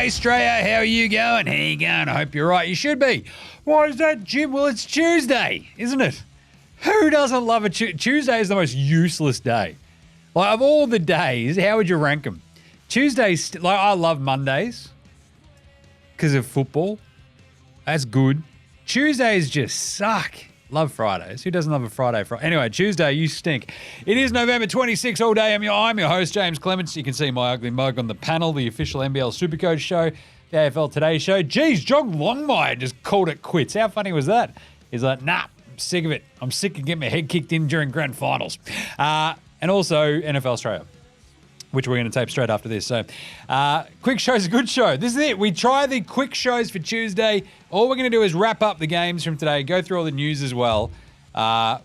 Straya. How are you going? How you going? I hope you're right. You should be. Why is that, Jim? Well, it's Tuesday, isn't it? Who doesn't love a Tuesday is the most useless day. Like, of all the days, how would you rank them? Tuesdays, like, I love Mondays because of football. That's good. Tuesdays just suck. Love Fridays. Who doesn't love a Friday? Anyway, Tuesday, you stink. It is November 26 all day. I'm your host, James Clements. You can see my ugly mug on the panel, the official NBL Supercoach show, the AFL Today show. Geez, John Longmire just called it quits. How funny was that? He's like, nah, I'm sick of it. I'm sick of getting my head kicked in during grand finals. And also NFL Straya, which we're going to tape straight after this. So, quick show's a good show. This is it. We try the quick shows for Tuesday. All we're going to do is wrap up the games from today, go through all the news as well.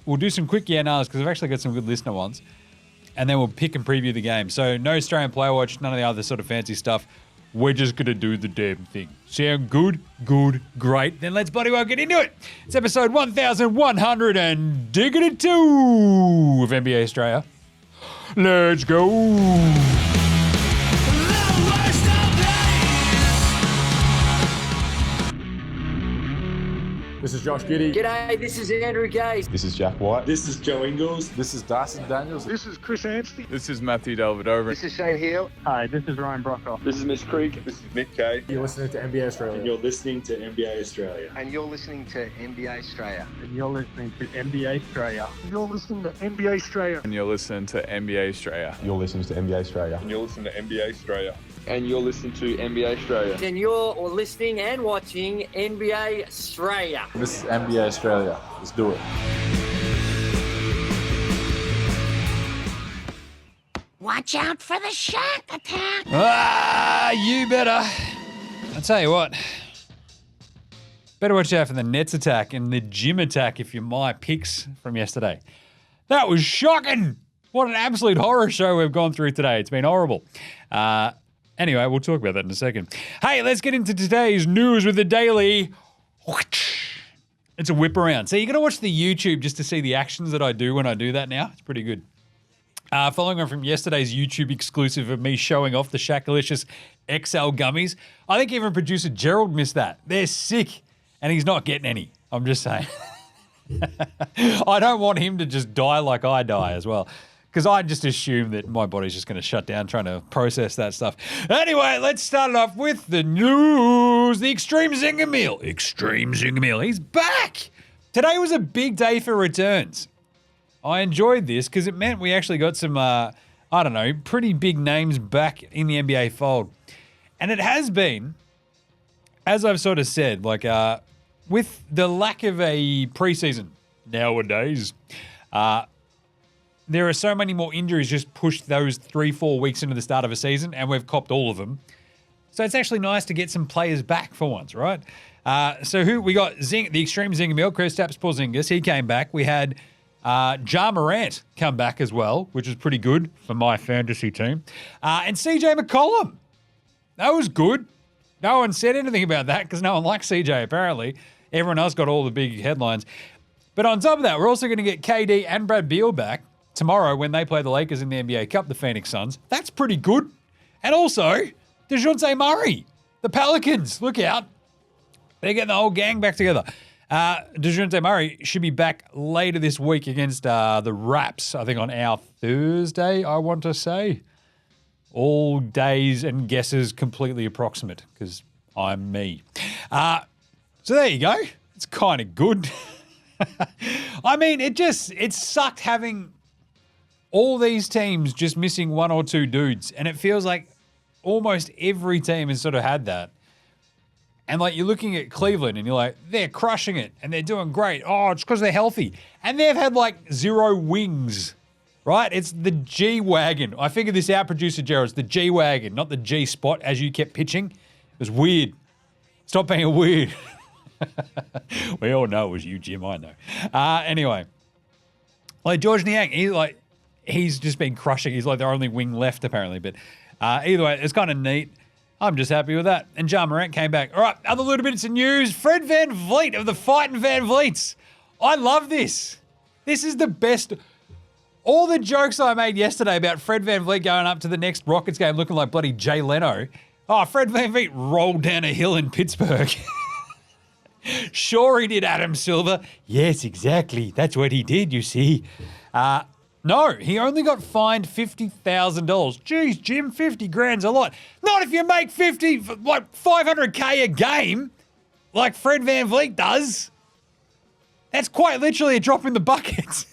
We'll do some quick yeah-no's because I've actually got some good listener ones. And then we'll pick and preview the game. So, no Australian Player Watch, none of the other sort of fancy stuff. We're just going to do the damn thing. Sound good? Good. Great. Then let's bloody well get into it. It's episode 1102 of NBA Straya. Let's go. This is Josh Giddey. G'day, this is Andrew Gaze. This is Jack White. This is Joe Ingles. This is Darcy Daniels. This is Chris Anstey. This is Matthew Delvedova. This is Shane Hill. Hi, this is Ryan Brockhoff. This is Mitch Creek. This is Nick Kay. You're listening to NBA Australia. And you're listening to NBA Australia. And you're listening to NBA Straya. And you're listening to NBA Straya. You're listening to NBA Straya. And you're listening to NBA Straya. You're listening to NBA Australia. And you're listening to NBA Straya. And you're listening to NBA Straya. And you're listening and watching NBA Straya. This is NBA Australia. Let's do it. Watch out for the Shaq Attack. You better. I'll tell you what. Better watch out for the Nets attack and the gym attack if you're my picks from yesterday. That was shocking. What an absolute horror show we've gone through today. It's been horrible. Anyway, we'll talk about that in a second. Hey, let's get into today's news with the daily. It's a whip around. So you got to watch the YouTube just to see the actions that I do when I do that now. It's pretty good. Following on from yesterday's YouTube exclusive of me showing off the Shaq-alicious XL gummies, I think even producer Gerald missed that. They're sick, and he's not getting any. I'm just saying. I don't want him to just die like I die as well. Because I just assume that my body's just going to shut down trying to process that stuff. Anyway, let's start it off with the news. The Extreme Zinger Meal. Extreme Zinger Meal. He's back. Today was a big day for returns. I enjoyed this because it meant we actually got some, pretty big names back in the NBA fold. And it has been, as I've sort of said, with the lack of a preseason nowadays, there are so many more injuries just pushed those 3-4 weeks into the start of a season, and we've copped all of them. So it's actually nice to get some players back for once, right? So who we got? The Extreme Zinger Meal, Kristaps Porzingis, he came back. We had Ja Morant come back as well, which was pretty good for my fantasy team. And CJ McCollum. That was good. No one said anything about that because no one likes CJ, apparently. Everyone else got all the big headlines. But on top of that, we're also going to get KD and Brad Beal back tomorrow when they play the Lakers in the NBA Cup, the Phoenix Suns. That's pretty good. And also, DeJounte Murray, the Pelicans, look out. They're getting the whole gang back together. DeJounte Murray should be back later this week against the Raps, I think on our Thursday, I want to say. All days and guesses completely approximate because I'm me. So there you go. It's kind of good. I mean, it sucked having all these teams just missing one or two dudes. And it feels like almost every team has sort of had that. And you're looking at Cleveland and you're like, they're crushing it and they're doing great. Oh, it's because they're healthy. And they've had 0 wings, right? It's the G-Wagon. I figured this out, producer Gerald. It's the G-Wagon, not the G-Spot as you kept pitching. It was weird. Stop being weird. We all know it was you, Jim. I know. Anyway, George Niang, he's just been crushing. He's their only wing left, apparently. But either way, it's kind of neat. I'm just happy with that. And Ja Morant came back. All right, other little bits of news. Fred VanVleet of the Fightin' VanVleets. I love this. This is the best. All the jokes I made yesterday about Fred VanVleet going up to the next Rockets game looking like bloody Jay Leno Oh, Fred VanVleet rolled down a hill in Pittsburgh. Sure he did, Adam Silver. Yes, exactly. That's what he did, you see. No, he only got fined $50,000. Geez, Jim, 50 grand's a lot. Not if you make 50, like $500K a game, like Fred VanVleet does. That's quite literally a drop in the bucket.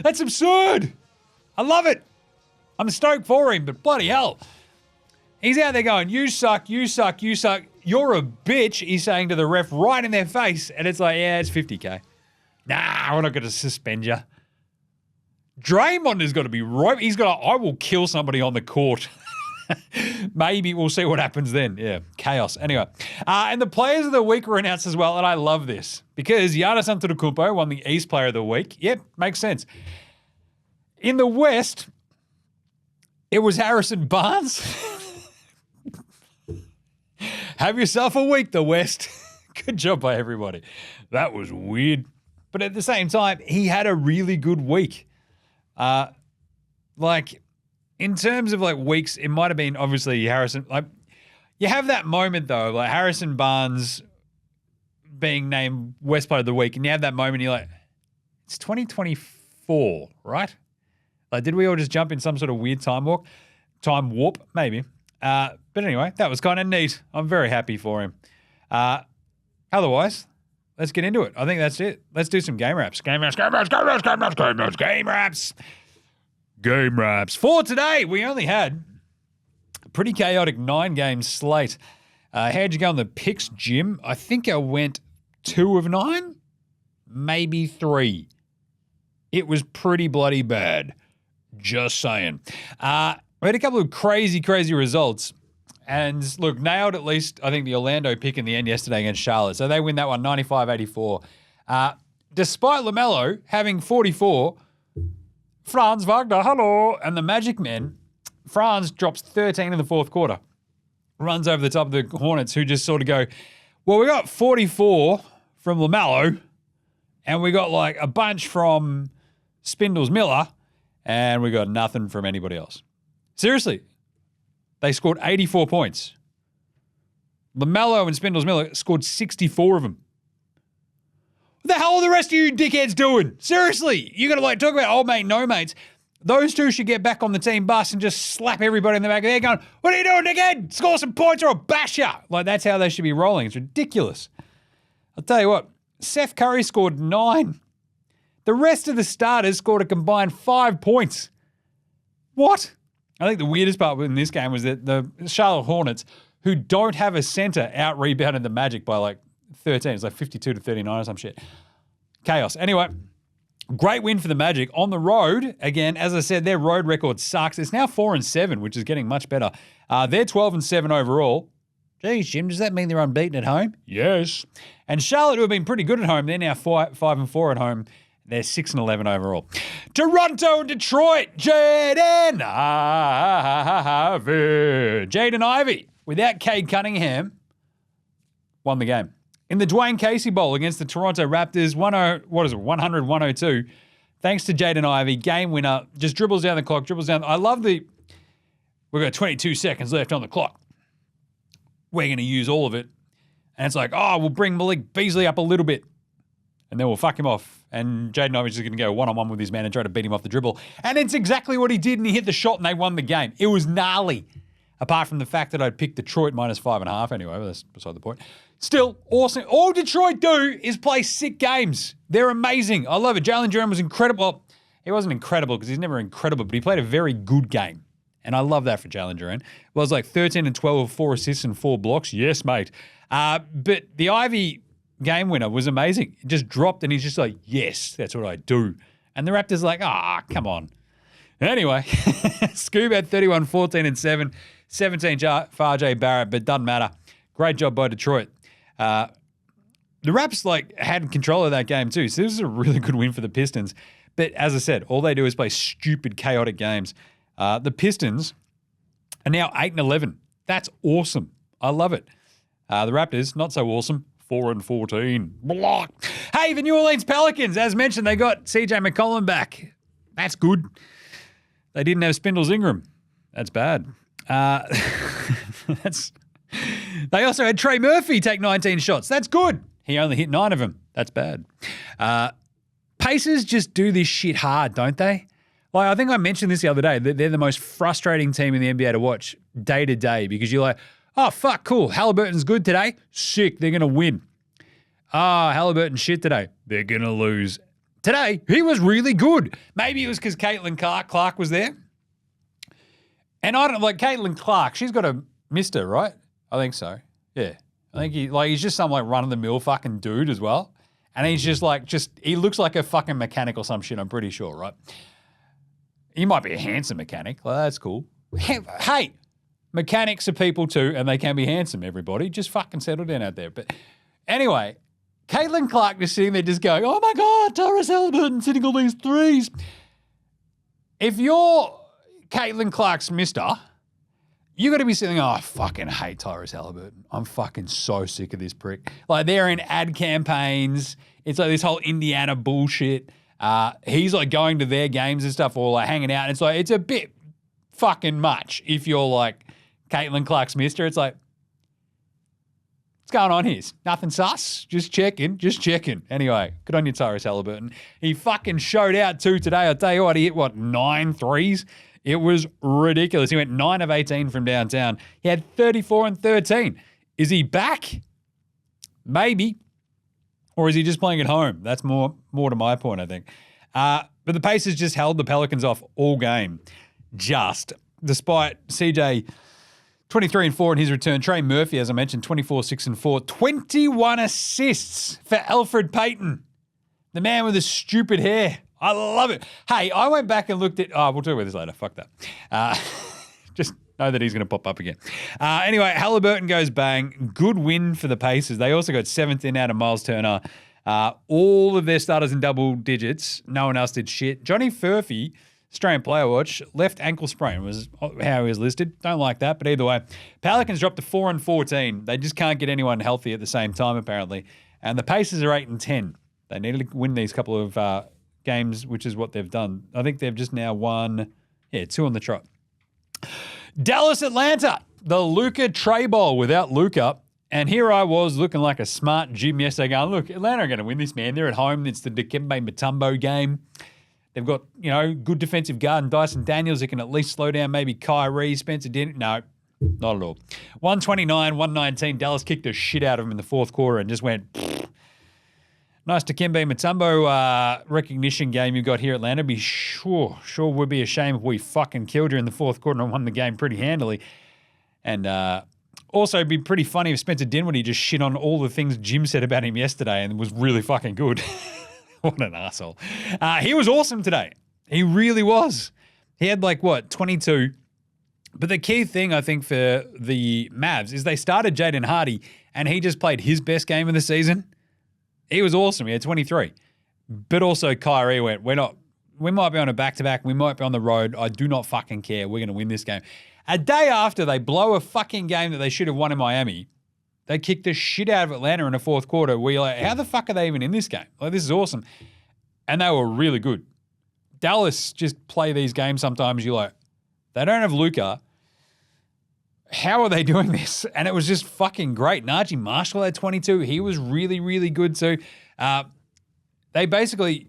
That's absurd. I love it. I'm stoked for him, but bloody hell. He's out there going, you suck, you suck, you suck. You're a bitch, he's saying to the ref right in their face. And it's like, yeah, it's 50K. Nah, we're not going to suspend you. Draymond has got to be right. He's got to, I will kill somebody on the court. Maybe we'll see what happens then. Yeah, chaos. Anyway, and the players of the week were announced as well, and I love this because Giannis Antetokounmpo won the East Player of the Week. Yep, makes sense. In the West, it was Harrison Barnes. Have yourself a week, the West. Good job by everybody. That was weird. But at the same time, he had a really good week. Like, in terms of, like, weeks, it might have been, obviously, Harrison. Like, you have that moment, though, like Harrison Barnes being named West Player of the Week, and you have that moment, you're like, it's 2024, right? Like, did we all just jump in some sort of weird time warp? Maybe. But anyway, that was kind of neat. I'm very happy for him. Otherwise, let's get into it. I think that's it. Let's do some game wraps. Game wraps. Game wraps. For today, we only had a pretty chaotic 9-game slate. How'd you go on the picks, Jim? I think I went 2 of 9, maybe 3. It was pretty bloody bad. Just saying. We had a couple of crazy results. And look, nailed at least, I think, the Orlando pick in the end yesterday against Charlotte. So they win that one 95-84. Despite LaMelo having 44, Franz Wagner, hello, and the Magic Men, Franz drops 13 in the fourth quarter. Runs over the top of the Hornets, who just sort of go, well, we got 44 from LaMelo, and we got like a bunch from Spindles Miller, and we got nothing from anybody else. Seriously, they scored 84 points. LaMelo and Spindles Miller scored 64 of them. What the hell are the rest of you dickheads doing? Seriously, you got to like talk about old mate, no mates. Those two should get back on the team bus and just slap everybody in the back of the head going, what are you doing, dickhead? Score some points or I'll bash you. Like, that's how they should be rolling. It's ridiculous. I'll tell you what, Seth Curry scored 9. The rest of the starters scored a combined 5 points. What? I think the weirdest part in this game was that the Charlotte Hornets, who don't have a center, out-rebounded the Magic by like 13. It's like 52-39 or some shit. Chaos. Anyway, great win for the Magic. On the road, again, as I said, their road record sucks. It's now 4-7, which is getting much better. They're 12-7 overall. Geez, Jim, does that mean they're unbeaten at home? Yes. And Charlotte, who have been pretty good at home, they're now 5-4 at home. They're 6-11 overall. Toronto and Detroit, Jaden Ivey, without Cade Cunningham, won the game. In the Dwayne Casey Bowl against the Toronto Raptors, 100-102. Thanks to Jaden Ivey, game winner, just dribbles down the clock, I love we've got 22 seconds left on the clock. We're going to use all of it. And it's like, we'll bring Malik Beasley up a little bit. And then we'll fuck him off. And Jaden Ivey's just going to go one-on-one with his man and try to beat him off the dribble. And it's exactly what he did, and he hit the shot, and they won the game. It was gnarly. Apart from the fact that I'd picked Detroit -5.5 anyway, but that's beside the point. Still, awesome. All Detroit do is play sick games. They're amazing. I love it. Jalen Duren was incredible. Well, he wasn't incredible because he's never incredible, but he played a very good game. And I love that for Jalen Duren. Well, it was like 13 and 12 with 4 assists and 4 blocks. Yes, mate. But the Ivy game winner was amazing. It just dropped, and he's just like, yes, that's what I do. And the Raptors like, come on. Anyway, Scoob had 31, 14, and 7. 17 for RJ Barrett, but doesn't matter. Great job by Detroit. The Raps had control of that game too, so this is a really good win for the Pistons. But as I said, all they do is play stupid, chaotic games. The Pistons are now 8-11. That's awesome. I love it. The Raptors, not so awesome. 4-14. Blah. Hey, the New Orleans Pelicans, as mentioned, they got CJ McCollum back. That's good. They didn't have Spindles Ingram. That's bad. They also had Trey Murphy take 19 shots. That's good. He only hit 9 of them. That's bad. Pacers just do this shit hard, don't they? Like, I think I mentioned this the other day, that they're the most frustrating team in the NBA to watch day to day because you're like, oh, fuck, cool. Halliburton's good today. Sick. They're going to win. Halliburton shit today. They're going to lose. Today, he was really good. Maybe it was because Caitlin Clark was there. And I don't like Caitlin Clark. She's got a mister, right? I think so. Yeah. I think he's just some like run-of-the-mill fucking dude as well. And he's he looks like a fucking mechanic or some shit, I'm pretty sure, right? He might be a handsome mechanic. Well, that's cool. Hey, mechanics are people too, and they can be handsome, everybody. Just fucking settle down out there. But anyway, Caitlin Clark just sitting there just going, oh my God, Tyrese Halliburton sitting all these threes. If you're Caitlin Clark's mister, you got to be sitting, oh, I fucking hate Tyrese Halliburton. I'm fucking so sick of this prick. Like, they're in ad campaigns. It's like this whole Indiana bullshit. He's like going to their games and stuff or like hanging out. And it's like, it's a bit fucking much if you're like Caitlin Clark's mister. It's like, what's going on here? Nothing sus. Just checking. Anyway, good on you, Tyrese Halliburton. He fucking showed out too today. I'll tell you what, he hit 9 threes? It was ridiculous. He went 9 of 18 from downtown. He had 34 and 13. Is he back? Maybe. Or is he just playing at home? That's more to my point, I think. But the Pacers just held the Pelicans off all game. Despite CJ 23 and 4 in his return. Trey Murphy, as I mentioned, 24, 6 and 4. 21 assists for Elfrid Payton. The man with the stupid hair. I love it. Hey, I went back and looked at... Oh, we'll talk about this later. Fuck that. Just know that he's going to pop up again. Anyway, Halliburton goes bang. Good win for the Pacers. They also got 7th in out of Miles Turner. All of their starters in double digits. No one else did shit. Johnny Furphy, Australian Player Watch, left ankle sprain was how he was listed. Don't like that, but either way. Pelicans dropped to 4 and 14. They just can't get anyone healthy at the same time, apparently. And the Pacers are 8 and 10. They needed to win these couple of... games, which is what they've done. I think they've just now won, 2 on the trot. Dallas, Atlanta, the Luka Trey Bowl without Luka. And here I was looking like a smart Jim yesterday going, look, Atlanta are going to win this, man. They're at home. It's the Dikembe Mutombo game. They've got, good defensive guard and Dyson Daniels that can at least slow down maybe Kyrie, Spencer Dinwiddie. No, not at all. 129-119. Dallas kicked the shit out of them in the fourth quarter and just went... Nice Dikembe Mutombo recognition game you got here, Atlanta. Sure would be a shame if we fucking killed you in the fourth quarter and won the game pretty handily. And also it'd be pretty funny if Spencer Dinwiddie just shit on all the things Jim said about him yesterday and was really fucking good. What an asshole. He was awesome today. He really was. He had 22. But the key thing, I think, for the Mavs is they started Jaden Hardy and he just played his best game of the season. He was awesome. He had 23. But also Kyrie went, we might be on a back-to-back. We might be on the road. I do not fucking care. We're going to win this game. A day after they blow a fucking game that they should have won in Miami, they kicked the shit out of Atlanta in the fourth quarter. We're like, how the fuck are they even in this game? Like, this is awesome. And they were really good. Dallas just play these games sometimes. You're like, they don't have Luka. How are they doing this? And it was just fucking great. Najee Marshall had 22. He was really, really good too. They basically,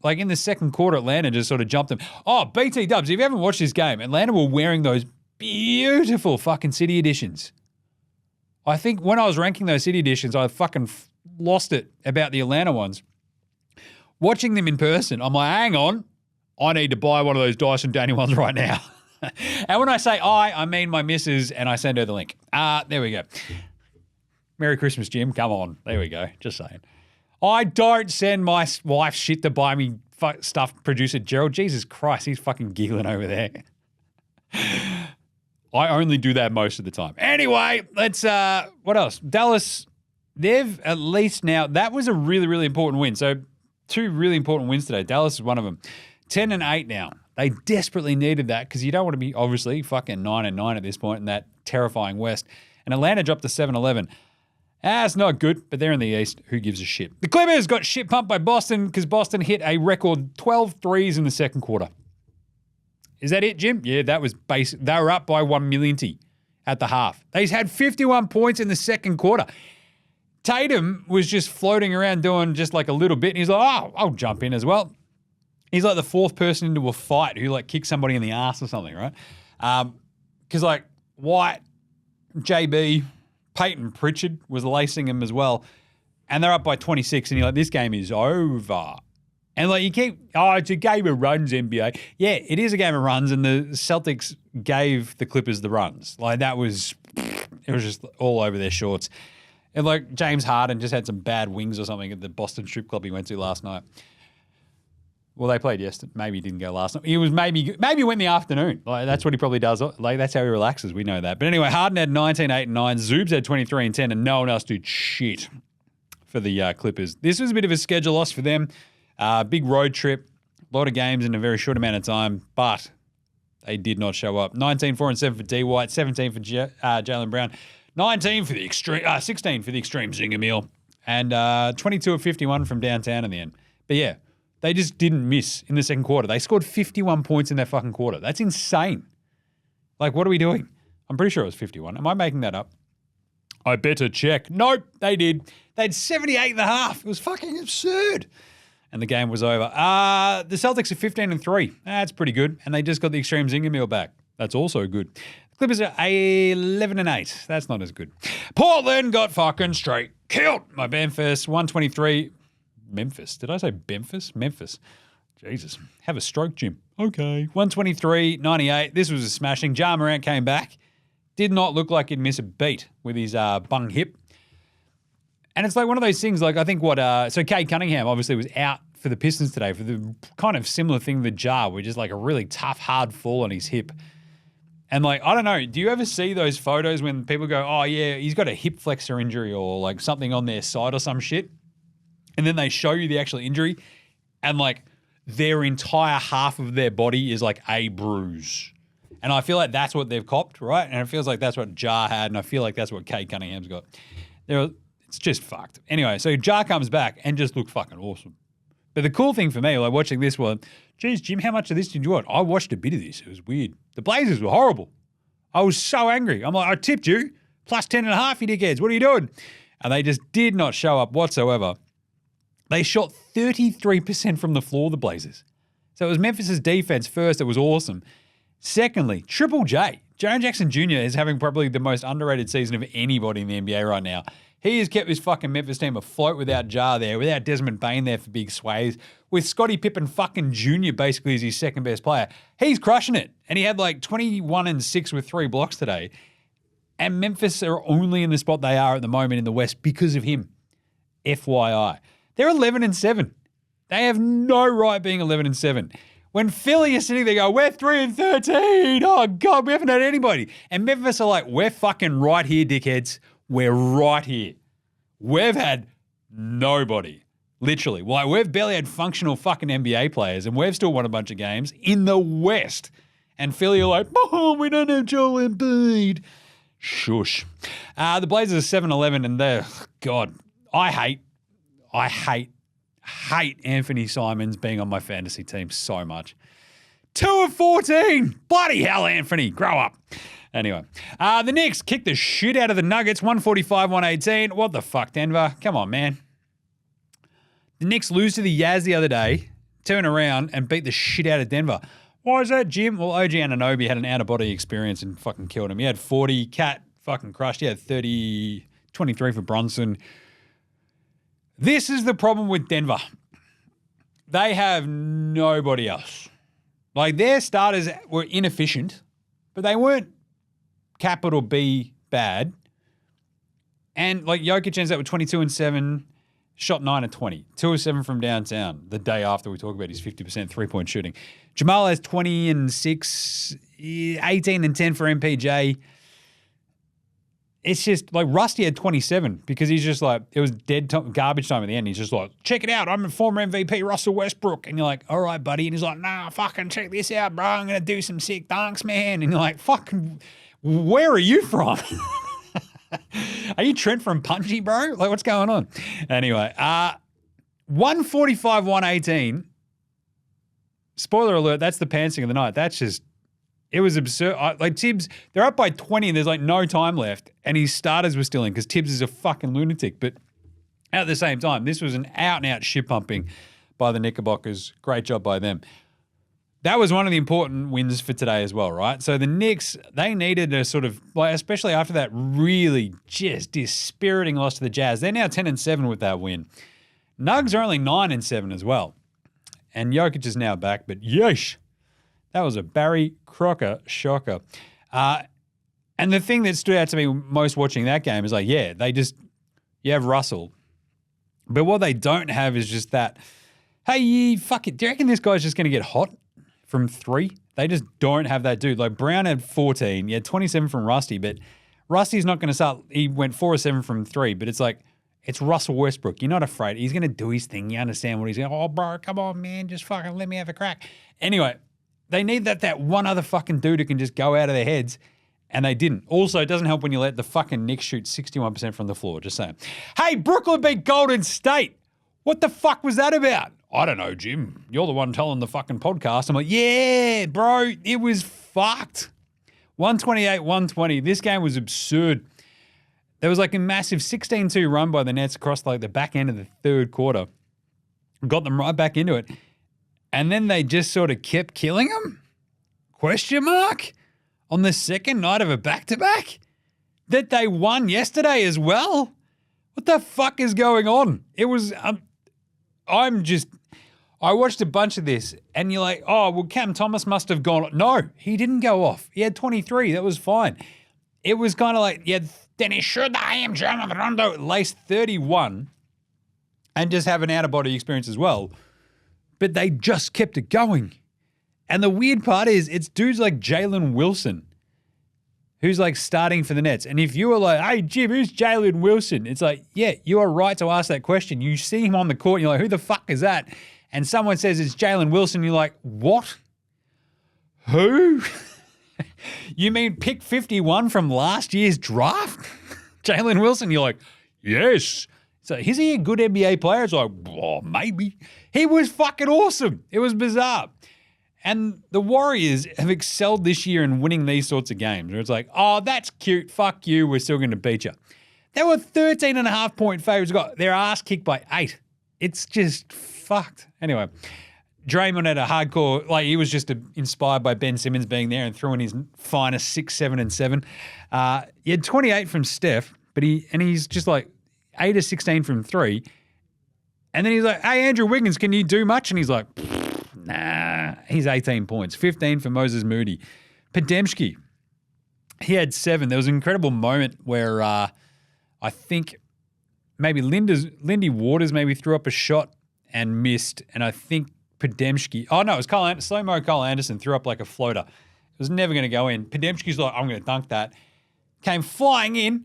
in the second quarter, Atlanta just sort of jumped them. Oh, BT Dubs, if you haven't watched this game, Atlanta were wearing those beautiful fucking City Editions. I think when I was ranking those City Editions, I fucking lost it about the Atlanta ones. Watching them in person, I'm like, hang on, I need to buy one of those Dyson Daniel ones right now. And when I say I mean my missus, and I send her the link. There we go. Merry Christmas, Jim. Come on. There we go. Just saying. I don't send my wife shit to buy me stuff, producer Gerald. Jesus Christ, he's fucking giggling over there. I only do that most of the time. Anyway, let's, what else? Dallas, they've at least now, that was a really, really important win. So 2 really important wins today. Dallas is one of them. 10 and 8 now. They desperately needed that because you don't want to be, obviously, fucking 9 and 9 at this point in that terrifying West. And Atlanta dropped to 7-11. It's not good, but they're in the East. Who gives a shit? The Clippers got shit pumped by Boston because Boston hit a record 12 threes in the second quarter. Is that it, Jim? Yeah, that was basic. They were up by 1 millionty at the half. He's had 51 points in the second quarter. Tatum was just floating around doing just like a little bit, and he's like, oh, I'll jump in as well. He's like the fourth person into a fight who like kicks somebody in the ass or something, right? Because like White, JB, Peyton Pritchard was lacing him as well, and they're up by 26, and you're like, this game is over. And like you keep, it's a game of runs, NBA. Yeah, it is a game of runs, and the Celtics gave the Clippers the runs. Like it was just all over their shorts. And like James Harden just had some bad wings or something at the Boston strip club he went to last night. Well, they played yesterday. Maybe he didn't go last night. He was maybe went in the afternoon. Like that's what he probably does. Like that's how he relaxes. We know that. But anyway, Harden had 19, 8, and 9. Zoobs had 23 and 10, and no one else did shit for the Clippers. This was a bit of a schedule loss for them. Big road trip, a lot of games in a very short amount of time, but they did not show up. 19, 4, and 7 for D. White, 17 for Jaylen Brown, 19 for the extreme, 16 for the extreme Zinger Meal, and 22 of 51 from downtown in the end. But yeah, they just didn't miss in the second quarter. They scored 51 points in their fucking quarter. That's insane. Like, what are we doing? I'm pretty sure it was 51. Am I making that up? I better check. Nope, they did. They had 78 and a half. It was fucking absurd. And the game was over. The Celtics are 15 and 3. That's pretty good. And they just got the extreme Zinger Meal back. That's also good. The Clippers are 11 and 8. That's not as good. Portland got fucking straight killed by Memphis, 123. Memphis. Did I say Memphis? Memphis. Jesus. Have a stroke, Jim. Okay. 123-98. This was a smashing. Ja Morant came back. Did not look like he'd miss a beat with his bung hip. And it's like one of those things, like I think so Cade Cunningham obviously was out for the Pistons today for the kind of similar thing with Ja, which is like a really tough, hard fall on his hip. And like, I don't know, do you ever see those photos when people go, oh yeah, he's got a hip flexor injury or like something on their side or some shit? And then they show you the actual injury and like their entire half of their body is like a bruise. And I feel like that's what they've copped, right? And it feels like that's what Ja had, and I feel like that's what Cade Cunningham's got. It's just fucked. Anyway, so Ja comes back and just looked fucking awesome. But the cool thing for me, like watching this was, geez, Jim, how much of this did you watch? I watched a bit of this. It was weird. The Blazers were horrible. I was so angry. I'm like, I tipped you. Plus 10 and a half, you dickheads. What are you doing? And they just did not show up whatsoever. They shot 33% from the floor, the Blazers. So it was Memphis' defense first. It was awesome. Secondly, Triple J. Jaren Jackson Jr. is having probably the most underrated season of anybody in the NBA right now. He has kept his fucking Memphis team afloat without Ja there, without Desmond Bane there for big sways, with Scottie Pippen fucking Jr. basically as his second best player. He's crushing it. And he had like 21 and 6 with 3 blocks today. And Memphis are only in the spot they are at the moment in the West because of him. FYI. They're 11 and 7. They have no right being 11 and 7. When Philly is sitting there going, we're 3 and 13. Oh, God, we haven't had anybody. And Memphis are like, we're fucking right here, dickheads. We're right here. We've had nobody. Literally. Like, we've barely had functional fucking NBA players, and we've still won a bunch of games in the West. And Philly are like, oh, we don't have Joel Embiid. Shush. The Blazers are 7-11, and they're, God, I hate Anthony Simons being on my fantasy team so much. 2 of 14. Bloody hell, Anthony. Grow up. Anyway, the Knicks kicked the shit out of the Nuggets, 145-118. What the fuck, Denver? Come on, man. The Knicks lose to the Jazz the other day, turn around and beat the shit out of Denver. Why is that, Jim? Well, OG Anunoby had an out-of-body experience and fucking killed him. He had 40. Cat fucking crushed. He had 30, 23 for Bronson. This is the problem with Denver. They have nobody else. Like, their starters were inefficient, but they weren't capital B bad. And, like, Jokic ends up with 22 and 7, shot 9 of 20. 2 of 7 from downtown the day after we talk about his 50% three-point shooting. Jamal has 20 and 6, 18 and 10 for MPJ. It's just like Rusty had 27 because he's just like, it was garbage time at the end. He's just like, check it out. I'm a former MVP, Russell Westbrook. And you're like, all right, buddy. And he's like, nah, fucking check this out, bro. I'm going to do some sick dunks, man. And you're like, fucking, where are you from? Are you Trent from Punchy, bro? Like, what's going on? Anyway, 145-118. Spoiler alert, that's the pantsing of the night. That's just It was absurd. Like Tibbs, they're up by 20 and there's like no time left, and his starters were still in because Tibbs is a fucking lunatic. But at the same time, this was an out-and-out shit pumping by the Knickerbockers. Great job by them. That was one of the important wins for today as well, right? So the Knicks, they needed a sort of, like, especially after that really just dispiriting loss to the Jazz. They're now 10-7 with that win. Nugs are only 9-7 as well. And Jokic is now back, but yeesh, that was a Barry Crocker shocker. And the thing that stood out to me most watching that game is like, yeah, you have Russell. But what they don't have is just that, hey, fuck it, do you reckon this guy's just going to get hot from three? They just don't have that dude. Like Brown had 14. He had 27 from Rusty, but Rusty's not going to start. He went 4 or 7 from three, but it's like, it's Russell Westbrook. You're not afraid. He's going to do his thing. You understand what he's going to, oh, bro, come on, man. Just fucking let me have a crack. Anyway, they need that one other fucking dude who can just go out of their heads, and they didn't. Also, it doesn't help when you let the fucking Knicks shoot 61% from the floor. Just saying. Hey, Brooklyn beat Golden State. What the fuck was that about? I don't know, Jim. You're the one telling the fucking podcast. I'm like, yeah, bro, it was fucked. 128-120. This game was absurd. There was like a massive 16-2 run by the Nets across like the back end of the third quarter. Got them right back into it. And then they just sort of kept killing them? Question mark? On the second night of a back-to-back? That they won yesterday as well? What the fuck is going on? It was, I watched a bunch of this and you're like, oh, well, Cam Thomas must have gone. No, he didn't go off. He had 23. That was fine. It was kind of like, yeah, Dennis should I am John Rondo lace 31 and just have an out-of-body experience as well. But they just kept it going. And the weird part is it's dudes like Jalen Wilson who's like starting for the Nets. And if you were like, hey, Jim, who's Jalen Wilson? It's like, yeah, you are right to ask that question. You see him on the court and you're like, who the fuck is that? And someone says it's Jalen Wilson. You're like, what? Who? You mean pick 51 from last year's draft? Jalen Wilson? You're like, yes. So is he a good NBA player? It's like, oh, maybe. He was fucking awesome. It was bizarre. And the Warriors have excelled this year in winning these sorts of games where it's like, oh, that's cute. Fuck you. We're still going to beat you. They were 13.5-point favorites. Got their ass kicked by 8. It's just fucked. Anyway, Draymond had a hardcore, like he was just inspired by Ben Simmons being there and threw in his finest 6, 7, and 7. He had 28 from Steph, but he's just like 8 or 16 from 3. And then he's like, hey, Andrew Wiggins, can you do much? And he's like, nah. He's 18 points, 15 for Moses Moody. Podziemski, he had 7. There was an incredible moment where I think maybe Lindy Waters maybe threw up a shot and missed. And I think Podziemski, oh no, it was slow-mo Cole Anderson threw up like a floater. It was never going to go in. Podziemski's like, I'm going to dunk that. Came flying in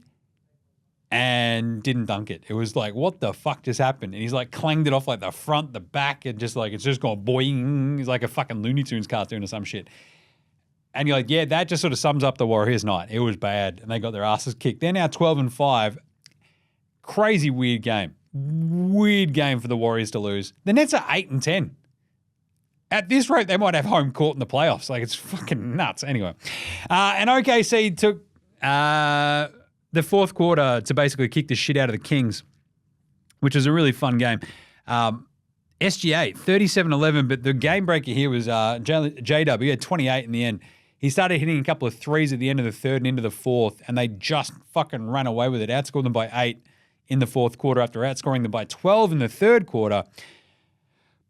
and didn't dunk it. It was like, what the fuck just happened? And he's like clanged it off like the front, the back, and just like, it's just gone boing. He's like a fucking Looney Tunes cartoon or some shit. And you're like, yeah, that just sort of sums up the Warriors night. It was bad. And they got their asses kicked. They're now 12-5. Crazy weird game. Weird game for the Warriors to lose. The Nets are 8-10. At this rate, they might have home court in the playoffs. Like, it's fucking nuts. Anyway. And OKC took the fourth quarter to basically kick the shit out of the Kings, which was a really fun game. SGA, 37-11, but the game breaker here was JW. He had 28 in the end. He started hitting a couple of threes at the end of the third and into the fourth, and they just fucking ran away with it. Outscored them by 8 in the fourth quarter after outscoring them by 12 in the third quarter.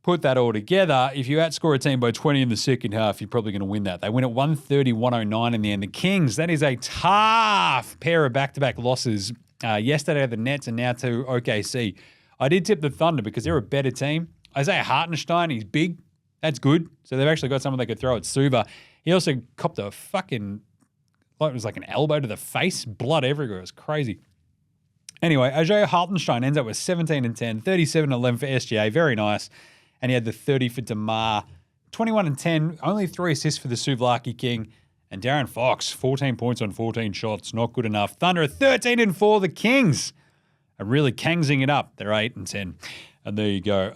Put that all together, if you outscore a team by 20 in the second half, you're probably going to win that. They win at 130-109 in the end. The Kings, that is a tough pair of back-to-back losses. Yesterday to the Nets and now to OKC. I did tip the Thunder because they're a better team. Isaiah Hartenstein, he's big. That's good. So they've actually got someone they could throw at Suva. He also copped a fucking, like it was like an elbow to the face. Blood everywhere. It was crazy. Anyway, Isaiah Hartenstein ends up with 17-10, 37-11 for SGA. Very nice. And he had the 30 for DeMar. 21-10, only 3 assists for the Souvlaki King. And Darren Fox, 14 points on 14 shots. Not good enough. Thunder at 13-4. The Kings are really kangsing it up. They're 8-10. And there you go.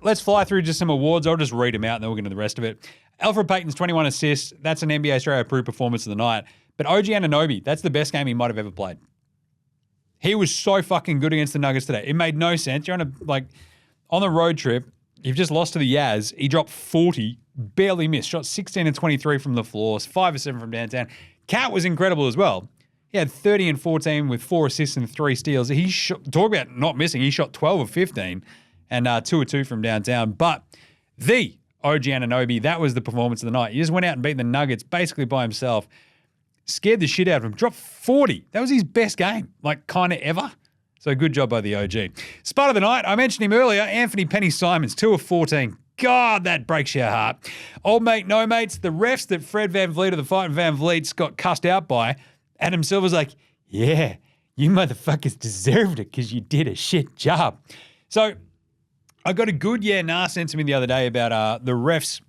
Let's fly through just some awards. I'll just read them out and then we'll get into the rest of it. Alfred Payton's 21 assists. That's an NBA Straya approved performance of the night. But OG Anunoby, that's the best game he might have ever played. He was so fucking good against the Nuggets today. It made no sense. You're on the road trip. You've just lost to the Yaz. He dropped 40, barely missed. Shot 16 and 23 from the floor, 5 or 7 from downtown. Cat was incredible as well. He had 30 and 14 with 4 assists and 3 steals. Talk about not missing. He shot 12 of 15 and 2 of 2 from downtown. But the OG Anunoby, that was the performance of the night. He just went out and beat the Nuggets basically by himself. Scared the shit out of him. Dropped 40. That was his best game, kind of ever. So good job by the OG. Spud of the night, I mentioned him earlier, Anthony Penny-Simons, 2 of 14. God, that breaks your heart. Old mate, no mates, the refs that Fred VanVleet of the Fighting Van Vliets got cussed out by, Adam Silver's like, yeah, you motherfuckers deserved it because you did a shit job. So I got a good nah sent to me the other day about the refs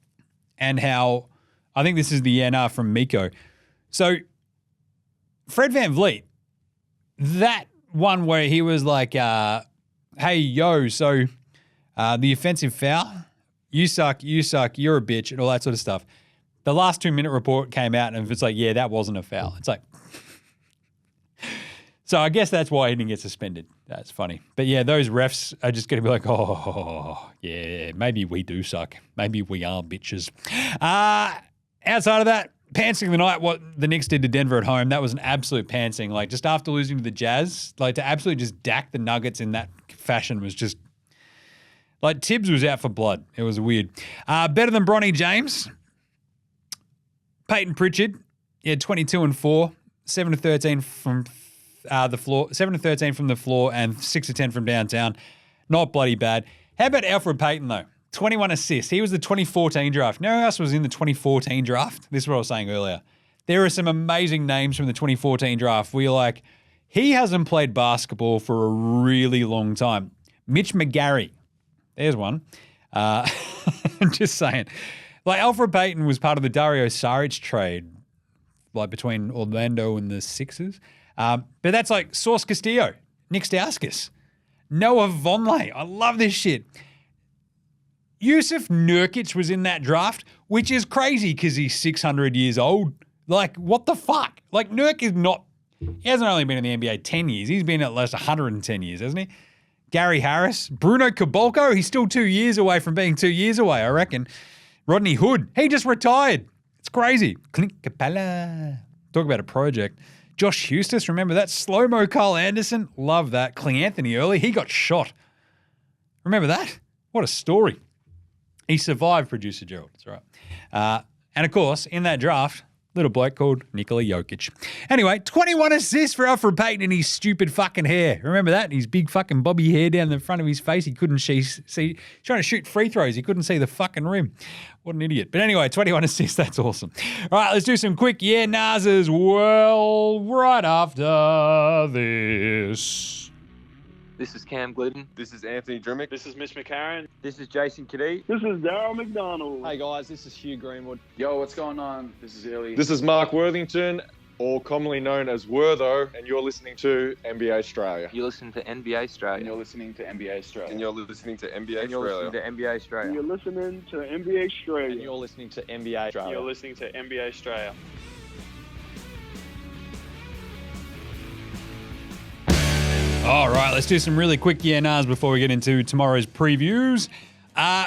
and how, I think this is the nah from Miko. So Fred VanVleet, that one where he was like, hey, yo, so the offensive foul, you suck, you're a bitch, and all that sort of stuff. The last 2-minute report came out and it's like, yeah, that wasn't a foul. It's like, so I guess that's why he didn't get suspended. That's funny. But yeah, those refs are just going to be like, oh, yeah, maybe we do suck. Maybe we are bitches. Outside of that, pantsing the night, what the Knicks did to Denver at home, that was an absolute pantsing. Just after losing to the Jazz, to absolutely just dack the Nuggets in that fashion was just, Tibbs was out for blood. It was weird. Better than Bronny James. Peyton Pritchard, 22 and 4, 7 to 13 from the floor, 7 to 13 from the floor, and 6 to 10 from downtown. Not bloody bad. How about Alfred Payton though? 21 assists. He was the 2014 draft. No one else was in the 2014 draft. This is what I was saying earlier. There are some amazing names from the 2014 draft where you're like, he hasn't played basketball for a really long time. Mitch McGarry. There's one. I'm just saying. Alfred Payton was part of the Dario Saric trade, between Orlando and the Sixers. But that's Sauce Castillo, Nick Stauskas, Noah Vonleh. I love this shit. Yusuf Nurkic was in that draft, which is crazy because he's 600 years old. What the fuck? Nurk is not, he hasn't only been in the NBA 10 years. He's been at least 110 years, hasn't he? Gary Harris, Bruno Caboclo, he's still 2 years away from being 2 years away, I reckon. Rodney Hood, he just retired. It's crazy. Clint Capella. Talk about a project. Josh Hustis, remember that? Slow-mo Carl Anderson, love that. Cling Anthony early, he got shot. Remember that? What a story. He survived producer Gerald. That's right. And of course, in that draft, little bloke called Nikola Jokic. Anyway, 21 assists for Alfred Payton and his stupid fucking hair. Remember that? His big fucking bobby hair down the front of his face. He couldn't see trying to shoot free throws. He couldn't see the fucking rim. What an idiot. But anyway, 21 assists. That's awesome. All right, let's do some quick nahs as well right after this. This is Cam Glidden. This is Anthony Drimmick. This is Mitch McCarron. This is Jason Kadee. This is Daryl McDonald. Hey guys, this is Hugh Greenwood. Yo, what's going on? This is Illy. This is Mark Worthington, or commonly known as Wortho, and you're listening to NBA Straya. You're listening to NBA Straya. And you're listening to NBA Straya. And you're listening to NBA And you're Straya. listening to NBA Straya. You're listening to NBA Straya. And you're listening to NBA Straya. You're listening to NBA Straya. All right, let's do some really quick nahs before we get into tomorrow's previews.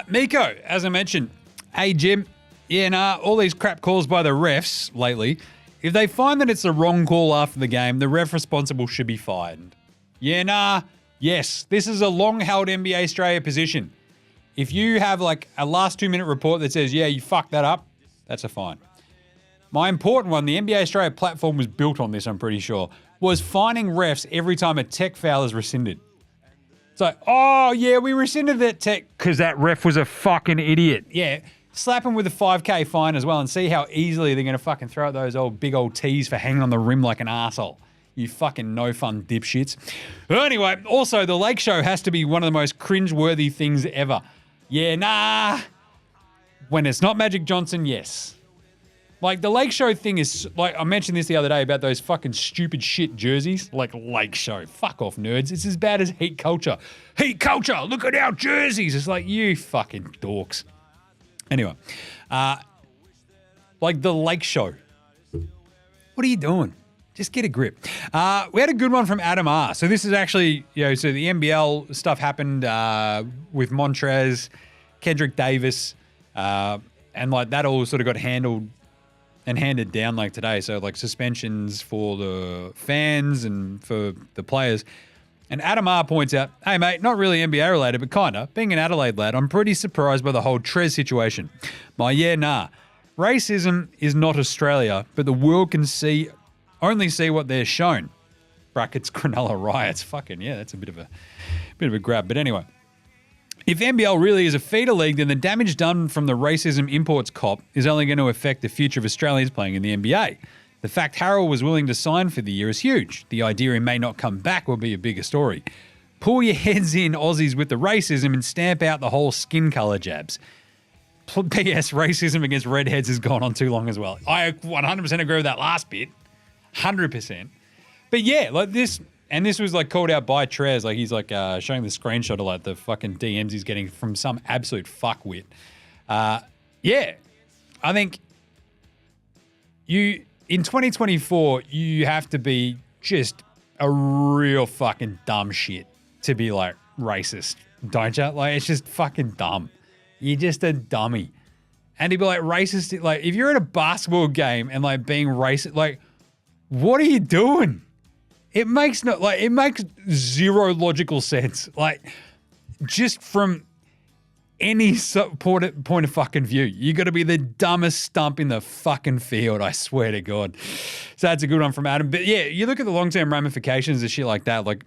Miko, as I mentioned, hey Jim, all these crap calls by the refs lately, if they find that it's the wrong call after the game, the ref responsible should be fired. Yes, this is a long-held NBA Straya position. If you have a last 2-minute report that says, you fucked that up, that's a fine. My important one, the NBA Straya platform was built on this, I'm pretty sure, was fining refs every time a tech foul is rescinded. It's we rescinded that tech because that ref was a fucking idiot. Yeah, slap him with a $5,000 fine as well and see how easily they're going to fucking throw out those big old tees for hanging on the rim like an arsehole. You fucking no fun dipshits. Anyway, also the Lake Show has to be one of the most cringe-worthy things ever. When it's not Magic Johnson, yes. The Lake Show thing is, I mentioned this the other day about those fucking stupid shit jerseys. Lake Show. Fuck off, nerds. It's as bad as Heat Culture. Heat Culture, look at our jerseys. It's you fucking dorks. Anyway, like the Lake Show. What are you doing? Just get a grip. We had a good one from Adam R. So this is actually, so the NBL stuff happened with Montrez, Kendrick Davis, and like that all sort of got handled and handed down like today. So like suspensions for the fans and for the players. And Adam R points out, hey mate, not really NBA related, but kinda. Being an Adelaide lad, I'm pretty surprised by the whole Trez situation. Racism is not Australia, but the world can only see what they're shown. Brackets Cronulla riots. Fucking yeah, that's a bit of a grab. But anyway, if NBL really is a feeder league, then the damage done from the racism imports cop is only going to affect the future of Australians playing in the NBA. The fact Harrell was willing to sign for the year is huge. The idea he may not come back will be a bigger story. Pull your heads in, Aussies, with the racism and stamp out the whole skin colour jabs. P.S. Racism against redheads has gone on too long as well. I 100% agree with that last bit. 100%. But yeah, like this, and this was like called out by Trez. Like he's like showing the screenshot of like the fucking DMs he's getting from some absolute fuckwit. Yeah, I think in 2024, you have to be just a real fucking dumb shit to be like racist, don't you? Like it's just fucking dumb. You're just a dummy. And to be like racist, like if you're at a basketball game and like being racist, like what are you doing? It makes zero logical sense. Like just from any point of fucking view, you got to be the dumbest stump in the fucking field. I swear to God. So that's a good one from Adam. But yeah, you look at the long-term ramifications of shit like that. Like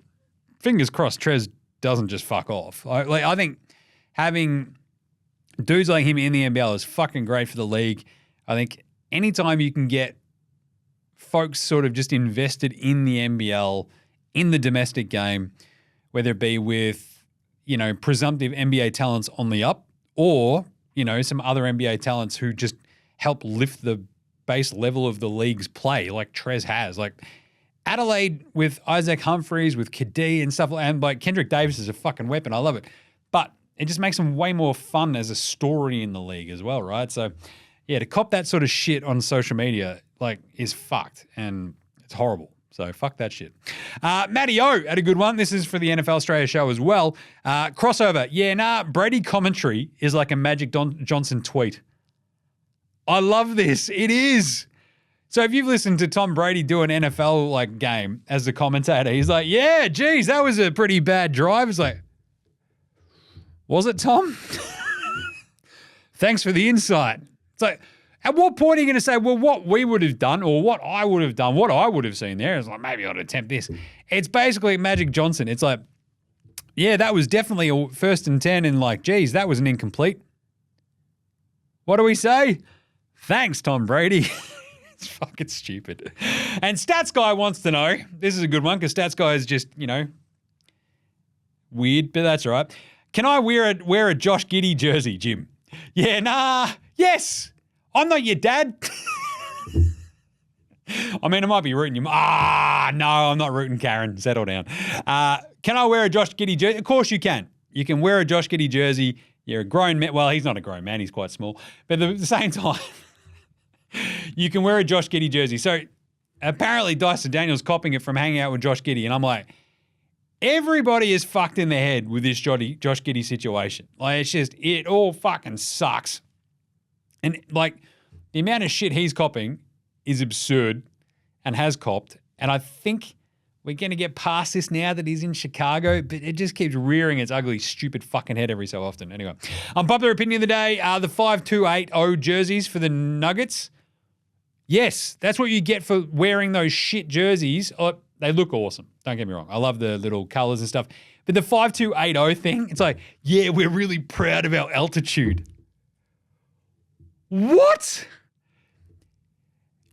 fingers crossed, Trez doesn't just fuck off. Like I think having dudes like him in the NBL is fucking great for the league. I think anytime you can get folks sort of just invested in the NBL, in the domestic game, whether it be with, presumptive NBA talents on the up or, some other NBA talents who just help lift the base level of the league's play like Trez has. Like Adelaide with Isaac Humphries, with Kadee and stuff, and like Kendrick Davis is a fucking weapon. I love it. But it just makes them way more fun as a story in the league as well, right? So, yeah, to cop that sort of shit on social media, like, is fucked, and it's horrible. So, fuck that shit. Matty O had a good one. This is for the NFL Straya show as well. Crossover. Brady commentary is like a Magic Johnson tweet. I love this. It is. So, if you've listened to Tom Brady do an NFL, like, game as the commentator, he's like, yeah, geez, that was a pretty bad drive. It's like, was it, Tom? Thanks for the insight. It's like, at what point are you going to say, well, what we would have done or what I would have done, what I would have seen there is like, maybe I'd attempt this. It's basically Magic Johnson. It's like, yeah, that was definitely a 1st and 10 and like, geez, that was an incomplete. What do we say? Thanks, Tom Brady. It's fucking stupid. And Stats Guy wants to know, this is a good one because Stats Guy is just, weird, but that's all right. Can I wear a Josh Giddey jersey, Jim? Yeah, nah, yes. I'm not your dad. I mean, I might be rooting you. No, I'm not rooting Karen. Settle down. Can I wear a Josh Giddey jersey? Of course you can. You can wear a Josh Giddey jersey. You're a grown man. Well, he's not a grown man. He's quite small. But at the same time, you can wear a Josh Giddey jersey. So apparently Dyson Daniels copying it from hanging out with Josh Giddey. And I'm like, everybody is fucked in their head with this Josh Giddey situation. Like, it's just, it all fucking sucks. And, like, the amount of shit he's copying is absurd and has copped. And I think we're going to get past this now that he's in Chicago, but it just keeps rearing its ugly, stupid fucking head every so often. Anyway, unpopular opinion of the day, the 5280 jerseys for the Nuggets. Yes, that's what you get for wearing those shit jerseys. Oh, they look awesome. Don't get me wrong. I love the little colors and stuff. But the 5280 thing, it's like, yeah, we're really proud of our altitude. What?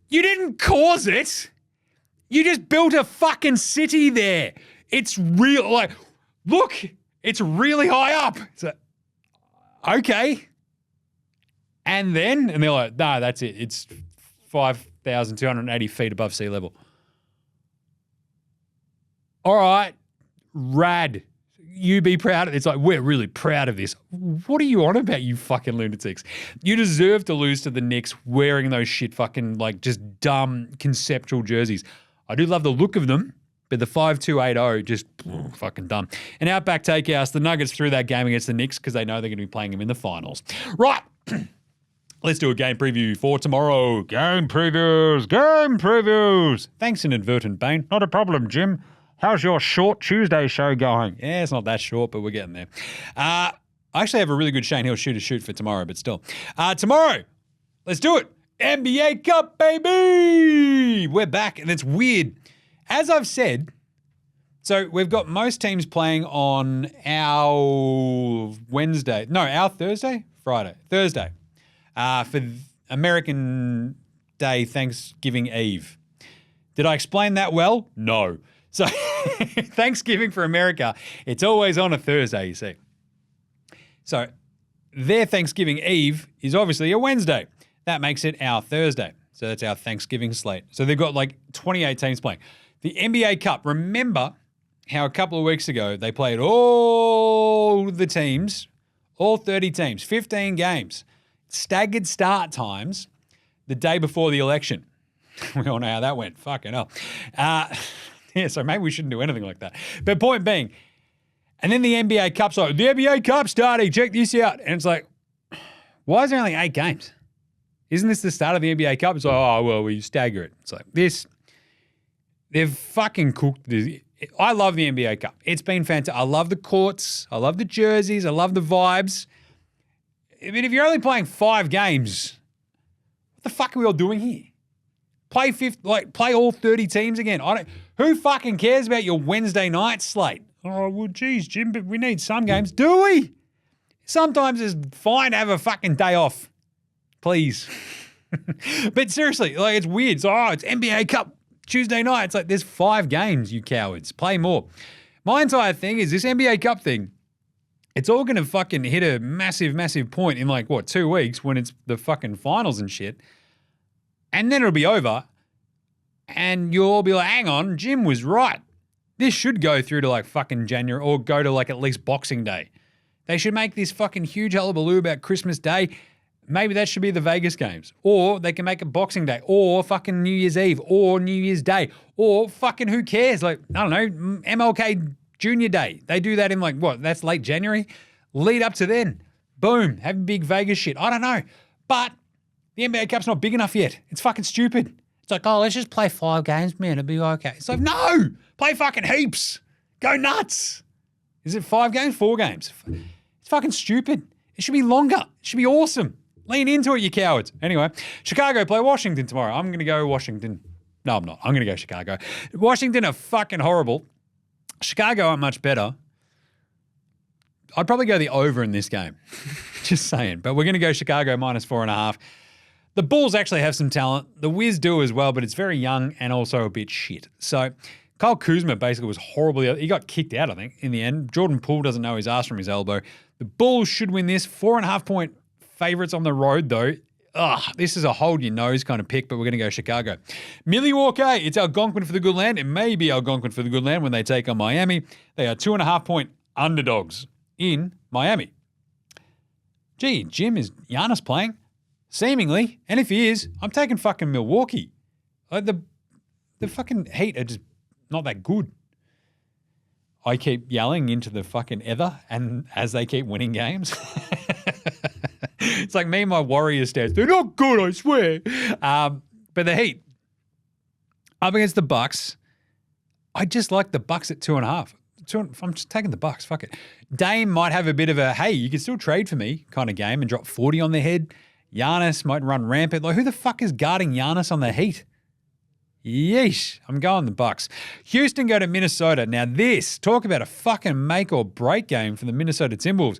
You didn't cause it. You just built a fucking city there. It's real. Like, look, it's really high up. It's like, okay. And they're like, no, that's it. It's 5,280 feet above sea level. All right. Rad. you be proud of it? It's like, we're really proud of this. What are you on about, you fucking lunatics? You deserve to lose to the Knicks wearing those shit fucking, like, just dumb conceptual jerseys. I do love the look of them, but the 5-2-8-0, just fucking dumb. And Outback Takehouse, the Nuggets threw that game against the Knicks because they know they're going to be playing them in the finals. Right. Let's do a game preview for tomorrow. Game previews. Thanks, Inadvertent Bane. Not a problem, Jim. How's your short Tuesday show going? Yeah, it's not that short, but we're getting there. I actually have a really good Shane Hill shoot for tomorrow, but still. Tomorrow, let's do it. NBA Cup, baby! We're back, and it's weird. As I've said, so we've got most teams playing on our Thursday? Thursday. For American Day, Thanksgiving Eve. Did I explain that well? No. So Thanksgiving for America, it's always on a Thursday, you see. So their Thanksgiving Eve is obviously a Wednesday. That makes it our Thursday. So that's our Thanksgiving slate. So they've got like 28 teams playing. The NBA Cup, remember how a couple of weeks ago they played all the teams, all 30 teams, 15 games, staggered start times the day before the election. We all know how that went. Fucking hell. Yeah, so maybe we shouldn't do anything like that. But point being, and then the NBA Cup's like, the NBA Cup starting, check this out. And it's like, why is there only 8 games? Isn't this the start of the NBA Cup? It's like, oh, well, we stagger it. It's like this. They've fucking cooked this. I love the NBA Cup. It's been fantastic. I love the courts. I love the jerseys. I love the vibes. I mean, if you're only playing 5 games, what the fuck are we all doing here? Play all 30 teams again. Who fucking cares about your Wednesday night slate? Oh, well, geez, Jim, but we need some games. Do we? Sometimes it's fine to have a fucking day off. Please. But seriously, like, it's weird. It's NBA Cup Tuesday night. It's like, there's 5 games, you cowards. Play more. My entire thing is this NBA Cup thing. It's all going to fucking hit a massive, massive point in 2 weeks when it's the fucking finals and shit. And then it'll be over. And you'll all be like, hang on, Jim was right. This should go through to fucking January or go to at least Boxing Day. They should make this fucking huge hullabaloo about Christmas Day. Maybe that should be the Vegas games. Or they can make it Boxing Day or fucking New Year's Eve or New Year's Day or fucking who cares? I don't know, MLK Junior Day. They do that in that's late January. Lead up to then. Boom. Have big Vegas shit. I don't know. But the NBA Cup's not big enough yet. It's fucking stupid. It's like, oh, let's just play 5 games, man. It'll be okay. It's like, no. Play fucking heaps. Go nuts. Is it 5 games? 4 games? It's fucking stupid. It should be longer. It should be awesome. Lean into it, you cowards. Anyway, Chicago play Washington tomorrow. I'm going to go Washington. No, I'm not. I'm going to go Chicago. Washington are fucking horrible. Chicago aren't much better. I'd probably go the over in this game. Just saying. But we're going to go Chicago -4.5. The Bulls actually have some talent. The Wiz do as well, but it's very young and also a bit shit. So Kyle Kuzma basically was horribly. He got kicked out, I think, in the end. Jordan Poole doesn't know his ass from his elbow. The Bulls should win this. 4.5-point favorites on the road, though. This is a hold your nose kind of pick, but we're going to go Chicago. Milwaukee, it's Algonquin for the good land. It may be Algonquin for the good land when they take on Miami. They are 2.5-point underdogs in Miami. Gee, Jim, is Giannis playing? Seemingly. And if he is, I'm taking fucking Milwaukee. The fucking Heat are just not that good. I keep yelling into the fucking ether and as they keep winning games. It's like me and my Warriors stats. They're not good, I swear. But the Heat up against the Bucks, I just like the Bucks at 2.5. I'm just taking the Bucks. Fuck it. Dame might have a bit of a, hey, you can still trade for me kind of game and drop 40 on their head. Giannis might run rampant. Who the fuck is guarding Giannis on the Heat? Yeesh. I'm going the Bucks. Houston go to Minnesota. Now this, talk about a fucking make or break game for the Minnesota Timberwolves.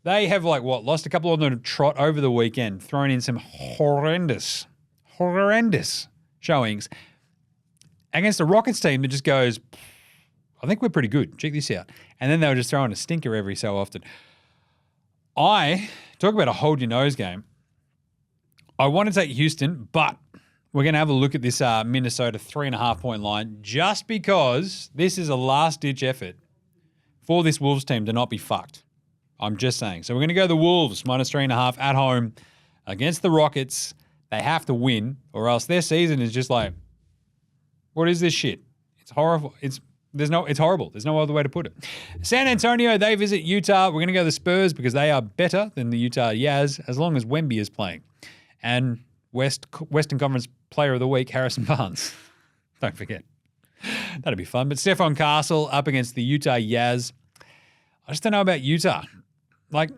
They have lost a couple on the trot over the weekend, thrown in some horrendous showings against a Rockets team that just goes, I think we're pretty good. Check this out. And then they were just throwing a stinker every so often. I talk about a hold your nose game. I want to take Houston, but we're going to have a look at this Minnesota 3.5-point line just because this is a last-ditch effort for this Wolves team to not be fucked. I'm just saying. So we're going to go the Wolves -3.5 at home against the Rockets. They have to win, or else their season is just like, what is this shit? It's horrible. It's horrible. There's no other way to put it. San Antonio, they visit Utah. We're going to go the Spurs because they are better than the Utah Jazz as long as Wemby is playing. And Western Conference Player of the Week, Harrison Barnes. Don't forget. That'd be fun. But Stephon Castle up against the Utah Jazz. I just don't know about Utah. Like,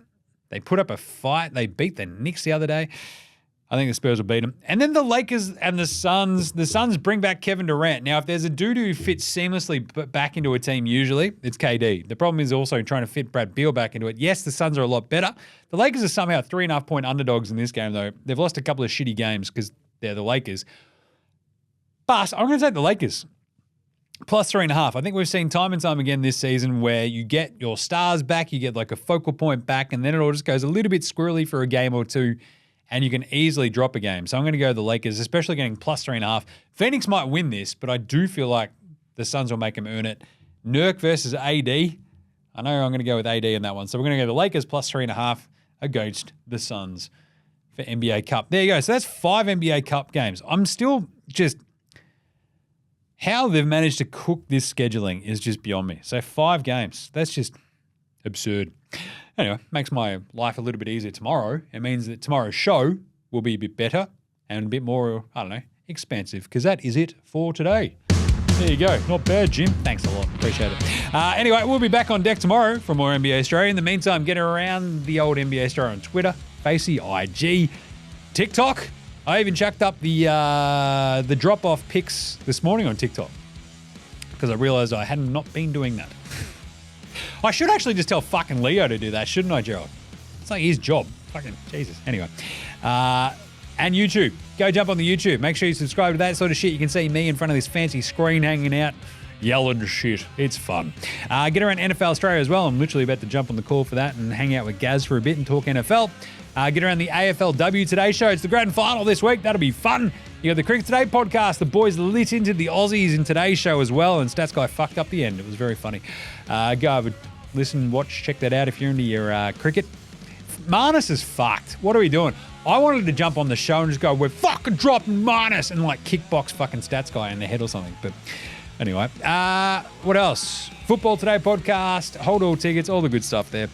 they put up a fight. They beat the Knicks the other day. I think the Spurs will beat them. And then the Lakers and the Suns. The Suns bring back Kevin Durant. Now, if there's a dude who fits seamlessly back into a team usually, it's KD. The problem is also trying to fit Brad Beal back into it. Yes, the Suns are a lot better. The Lakers are somehow 3.5-point underdogs in this game, though. They've lost a couple of shitty games because they're the Lakers. But I'm going to take the Lakers. +3.5. I think we've seen time and time again this season where you get your stars back, you get like a focal point back, and then it all just goes a little bit squirrely for a game or two, and you can easily drop a game. So I'm going to go the Lakers, especially getting +3.5. Phoenix might win this, but I do feel like the Suns will make them earn it. Nurk versus AD. I know I'm going to go with AD in that one. So we're going to go the Lakers +3.5 against the Suns for NBA Cup. There you go. So that's 5 NBA Cup games. I'm still just... How they've managed to cook this scheduling is just beyond me. So 5 games. That's just absurd. Anyway, makes my life a little bit easier tomorrow. It means that tomorrow's show will be a bit better and a bit more, I don't know, expansive, because that is it for today. There you go. Not bad, Jim. Thanks a lot. Appreciate it. Anyway, we'll be back on deck tomorrow for more NBA Straya. In the meantime, get around the old NBA Straya on Twitter, Facey, IG, TikTok. I even chucked up the drop-off pics this morning on TikTok because I realized I had not been doing that. I should actually just tell fucking Leo to do that, shouldn't I, Gerald? It's like his job. Fucking Jesus. Anyway. And YouTube. Go jump on the YouTube. Make sure you subscribe to that sort of shit. You can see me in front of this fancy screen hanging out, yelling shit. It's fun. Get around NFL Australia as well. I'm literally about to jump on the call for that and hang out with Gaz for a bit and talk NFL. Get around the AFLW Today show. It's the grand final this week. That'll be fun. You got the Cricket Today podcast. The boys lit into the Aussies in today's show as well, and Stats Guy fucked up the end. It was very funny. Go over, listen, watch, check that out if you're into your cricket. Marnus is fucked. What are we doing? I wanted to jump on the show and just go, we're fucking dropping Marnus, and like kickbox fucking Stats Guy in the head or something. But anyway, what else? Football Today podcast, hold all tickets, all the good stuff there.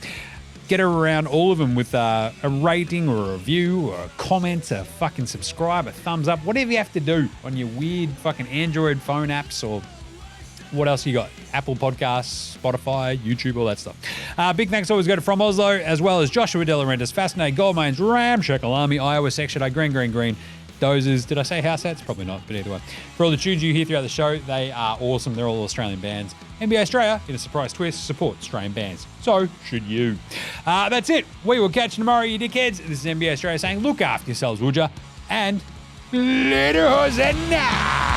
Get around all of them with a rating or a review or a comment, a fucking subscribe, a thumbs up, whatever you have to do on your weird fucking Android phone apps or what else you got? Apple Podcasts, Spotify, YouTube, all that stuff. Big thanks always go to From Oslo, as well as Joshua De Laurentiis, Fascinate, Goldmains, Ram, Shekalami, Iowa, Section A, Green, Dozers. Did I say house hats? Probably not, but either way. For all the tunes you hear throughout the show, they are awesome. They're all Australian bands. NBA Straya, in a surprise twist, support Australian bands. So should you. That's it. We will catch you tomorrow, you dickheads. This is NBA Straya saying, look after yourselves, would ya? And later, Hosanna!